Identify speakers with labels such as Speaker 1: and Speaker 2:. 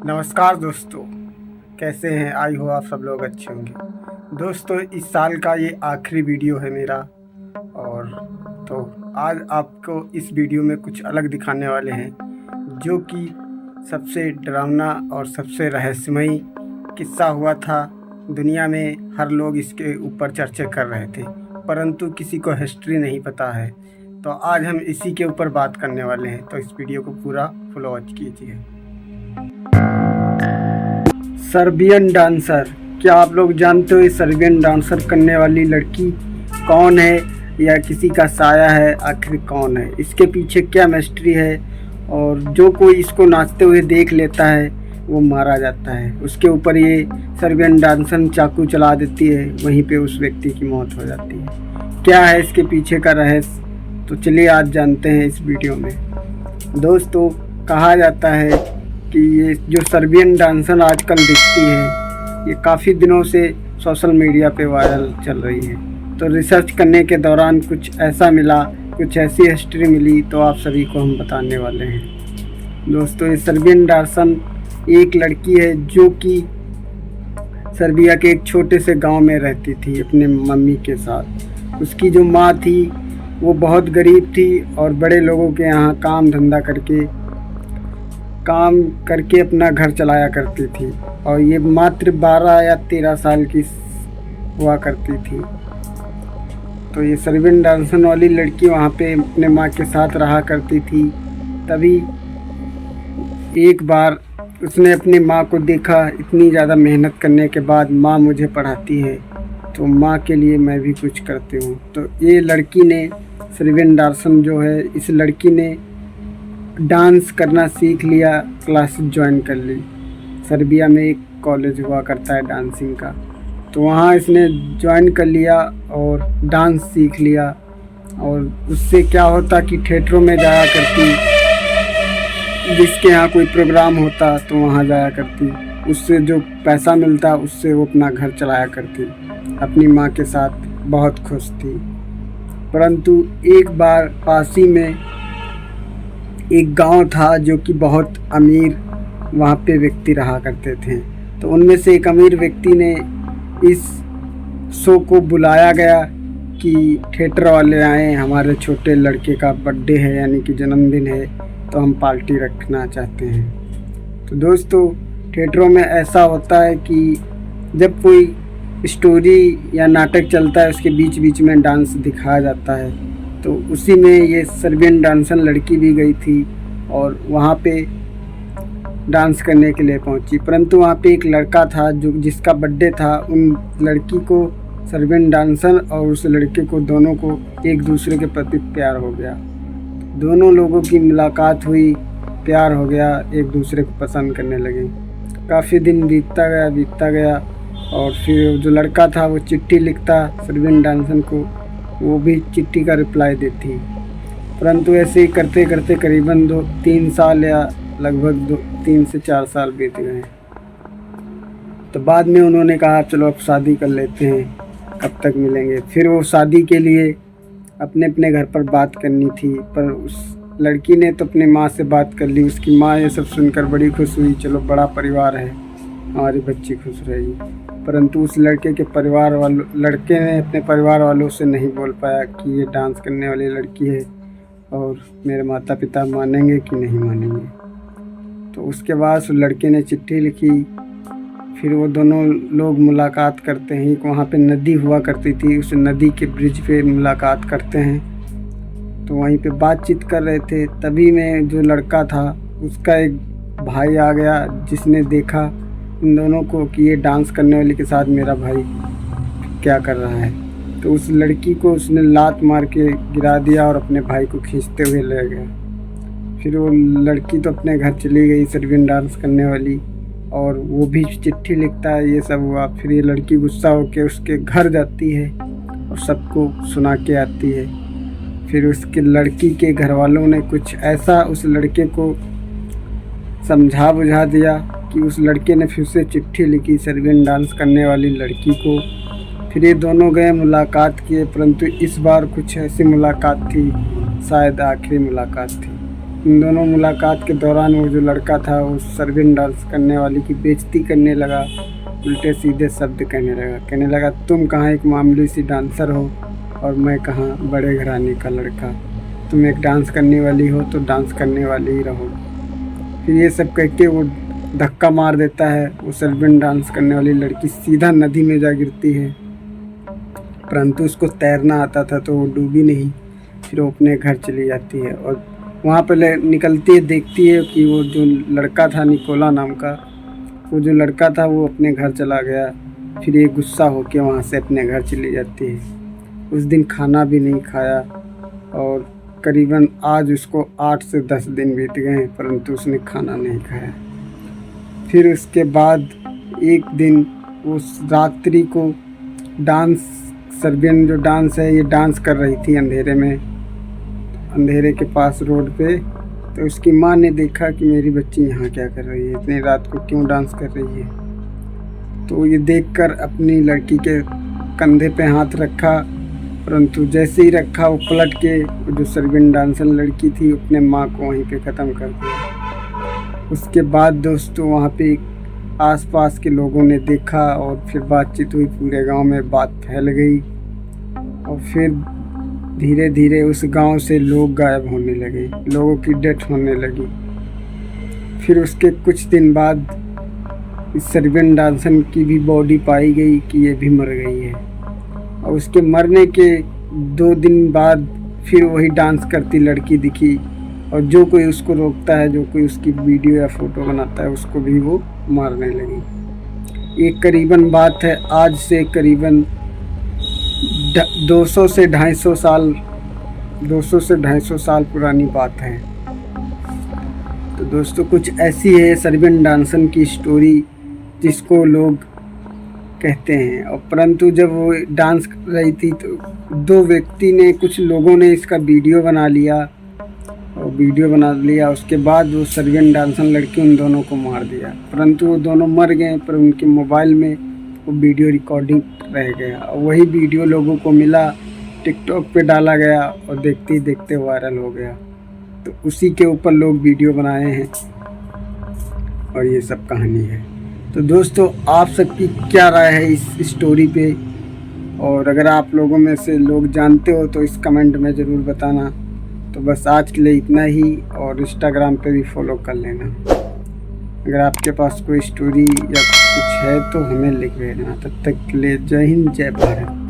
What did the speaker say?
Speaker 1: नमस्कार दोस्तों, कैसे हैं? आई हो आप सब लोग अच्छे होंगे। दोस्तों, इस साल का ये आखिरी वीडियो है मेरा। और तो आज आपको इस वीडियो में कुछ अलग दिखाने वाले हैं, जो कि सबसे डरावना और सबसे रहस्यमयी किस्सा हुआ था। दुनिया में हर लोग इसके ऊपर चर्चा कर रहे थे, परंतु किसी को हिस्ट्री नहीं पता है। तो आज हम इसी के ऊपर बात करने वाले हैं, तो इस वीडियो को पूरा फुल वॉच कीजिए। सर्बियन डांसर, क्या आप लोग जानते हो ये सर्बियन डांसर करने वाली लड़की कौन है या किसी का साया है? आखिर कौन है, इसके पीछे क्या मिस्ट्री है? और जो कोई इसको नाचते हुए देख लेता है वो मारा जाता है। उसके ऊपर ये सर्बियन डांसर चाकू चला देती है, वहीं पे उस व्यक्ति की मौत हो जाती है। क्या है इसके पीछे का रहस्य? तो चलिए आज जानते हैं इस वीडियो में। दोस्तों, कहा जाता है कि ये जो सर्बियन डांसर आजकल दिखती है, ये काफ़ी दिनों से सोशल मीडिया पे वायरल चल रही है। तो रिसर्च करने के दौरान कुछ ऐसा मिला, कुछ ऐसी हिस्ट्री मिली, तो आप सभी को हम बताने वाले हैं। दोस्तों, ये सर्बियन डांसर एक लड़की है जो कि सर्बिया के एक छोटे से गांव में रहती थी अपने मम्मी के साथ। उसकी जो माँ थी वो बहुत गरीब थी और बड़े लोगों के यहाँ काम करके अपना घर चलाया करती थी। और ये मात्र 12 या 13 साल की हुआ करती थी। तो ये सर्बियन डांसर वाली लड़की वहाँ पे अपने माँ के साथ रहा करती थी। तभी एक बार उसने अपनी माँ को देखा, इतनी ज़्यादा मेहनत करने के बाद माँ मुझे पढ़ाती है, तो माँ के लिए मैं भी कुछ करती हूँ। तो ये लड़की ने, सर्बियन डांसर जो है, इस लड़की ने डांस करना सीख लिया, क्लासेस ज्वाइन कर ली। सर्बिया में एक कॉलेज हुआ करता है डांसिंग का, तो वहाँ इसने ज्वाइन कर लिया और डांस सीख लिया। और उससे क्या होता कि थिएटरों में जाया करती, जिसके यहाँ कोई प्रोग्राम होता तो वहाँ जाया करती। उससे जो पैसा मिलता उससे वो अपना घर चलाया करती, अपनी माँ के साथ बहुत खुश थी। परंतु एक बार पास ही में एक गांव था जो कि बहुत अमीर वहाँ पे व्यक्ति रहा करते थे। तो उनमें से एक अमीर व्यक्ति ने इस शो को बुलाया गया कि थिएटर वाले आए, हमारे छोटे लड़के का बर्थडे है, यानी कि जन्मदिन है, तो हम पार्टी रखना चाहते हैं। तो दोस्तों, थिएटरों में ऐसा होता है कि जब कोई स्टोरी या नाटक चलता है उसके बीच बीच में डांस दिखाया जाता है। तो उसी में ये सर्बियन डांसर लड़की भी गई थी और वहाँ पे डांस करने के लिए पहुँची। परंतु वहाँ पे एक लड़का था जो जिसका बर्थडे था। उन लड़की को, सर्बियन डांसर और उस लड़के को, दोनों को एक दूसरे के प्रति प्यार हो गया। दोनों लोगों की मुलाकात हुई, प्यार हो गया, एक दूसरे को पसंद करने लगे। काफ़ी दिन बीतता गया और फिर जो लड़का था वो चिट्ठी लिखता सर्बियन डांसर को, वो भी चिट्ठी का रिप्लाई देती। परंतु ऐसे ही करते करते करीबन 3 साल या लगभग 3 से 4 साल बीत गए। तो बाद में उन्होंने कहा चलो अब शादी कर लेते हैं, कब तक मिलेंगे। फिर वो शादी के लिए अपने अपने घर पर बात करनी थी, पर उस लड़की ने तो अपनी माँ से बात कर ली। उसकी माँ ये सब सुनकर बड़ी खुश हुई, चलो बड़ा परिवार है, हमारी बच्ची खुश रहेगी। परंतु उस लड़के ने अपने परिवार वालों से नहीं बोल पाया कि ये डांस करने वाली लड़की है और मेरे माता पिता मानेंगे कि नहीं मानेंगे। तो उसके बाद उस लड़के ने चिट्ठी लिखी। फिर वो दोनों लोग मुलाकात करते हैं। वहाँ पे नदी हुआ करती थी, उस नदी के ब्रिज पे मुलाकात करते हैं। तो वहीं पे बातचीत कर रहे थे, तभी में जो लड़का था उसका एक भाई आ गया, जिसने देखा इन दोनों को कि ये डांस करने वाली के साथ मेरा भाई क्या कर रहा है। तो उस लड़की को उसने लात मार के गिरा दिया और अपने भाई को खींचते हुए ले गया। फिर वो लड़की तो अपने घर चली गई, सर्बियन डांस करने वाली, और वो भी चिट्ठी लिखता है। ये सब हुआ। फिर ये लड़की गुस्सा होकर उसके घर जाती है और सबको सुना के आती है। फिर उसके लड़की के घर वालों ने कुछ ऐसा उस लड़के को समझा बुझा दिया कि उस लड़के ने फिर से चिट्ठी लिखी सर्बियन डांस करने वाली लड़की को। फिर ये दोनों गए, मुलाकात किए, परंतु इस बार कुछ ऐसी मुलाकात थी, शायद आखिरी मुलाकात थी। इन दोनों मुलाकात के दौरान वो जो लड़का था उस सर्बियन डांस करने वाली की बेइज्जती करने लगा, उल्टे सीधे शब्द कहने लगा तुम कहाँ एक मामूली सी डांसर हो और मैं कहाँ बड़े घराने का लड़का, तुम एक डांस करने वाली हो तो डांस करने वाली ही रहोगी। फिर ये सब कह के वो धक्का मार देता है। वो सर्बियन डांस करने वाली लड़की सीधा नदी में जा गिरती है, परंतु उसको तैरना आता था तो वो डूबी नहीं। फिर वो अपने घर चली जाती है और वहाँ पर निकलती है, देखती है कि वो जो लड़का था निकोला नाम का, वो जो लड़का था वो अपने घर चला गया। फिर ये गुस्सा होके वहाँ से अपने घर चली जाती है। उस दिन खाना भी नहीं खाया और करीबन आज उसको 8 से 10 दिन बीत गए हैं, परंतु उसने खाना नहीं खाया। फिर उसके बाद एक दिन उस रात्रि को डांस, सर्बियन जो डांस है ये डांस कर रही थी अंधेरे में, अंधेरे के पास रोड पे। तो उसकी माँ ने देखा कि मेरी बच्ची यहाँ क्या कर रही है, इतनी रात को क्यों डांस कर रही है। तो ये देखकर अपनी लड़की के कंधे पे हाथ रखा, परंतु जैसे ही रखा वो पलट के जो सर्बियन डांसर लड़की थी अपने माँ को वहीं पे ख़त्म कर दिया। उसके बाद दोस्तों वहाँ पे आसपास के लोगों ने देखा और फिर बातचीत हुई, पूरे गांव में बात फैल गई और फिर धीरे धीरे उस गांव से लोग गायब होने लगे, लोगों की डेथ होने लगी। फिर उसके कुछ दिन बाद इस सर्बियन डांसर की भी बॉडी पाई गई कि ये भी मर गई है और उसके मरने के 2 दिन बाद फिर वही डांस करती लड़की दिखी और जो कोई उसको रोकता है, जो कोई उसकी वीडियो या फोटो बनाता है उसको भी वो मारने लगी। ये करीबन बात है आज से करीबन 200 से 250 साल पुरानी बात है। तो दोस्तों कुछ ऐसी है सर्बियन डांसर की स्टोरी जिसको लोग कहते हैं। और परंतु जब वो डांस कर रही थी तो 2 व्यक्ति ने, कुछ लोगों ने इसका वीडियो बना लिया। उसके बाद वो सर्बियन डांसर लड़की उन दोनों को मार दिया, परंतु वो दोनों मर गए, पर उनके मोबाइल में वो वीडियो रिकॉर्डिंग रह गया। और वही वीडियो लोगों को मिला, टिकटॉक पे डाला गया और देखते ही देखते वायरल हो गया। तो उसी के ऊपर लोग वीडियो बनाए हैं और ये सब कहानी है। तो दोस्तों आप सबकी क्या राय है इस स्टोरी पे, और अगर आप लोगों में से लोग जानते हो तो इस कमेंट में ज़रूर बताना। तो बस आज के लिए इतना ही, और इंस्टाग्राम पे भी फॉलो कर लेना। अगर आपके पास कोई स्टोरी या कुछ है तो हमें लिख भेजना। तब तक के लिए जय हिंद, जय भारत।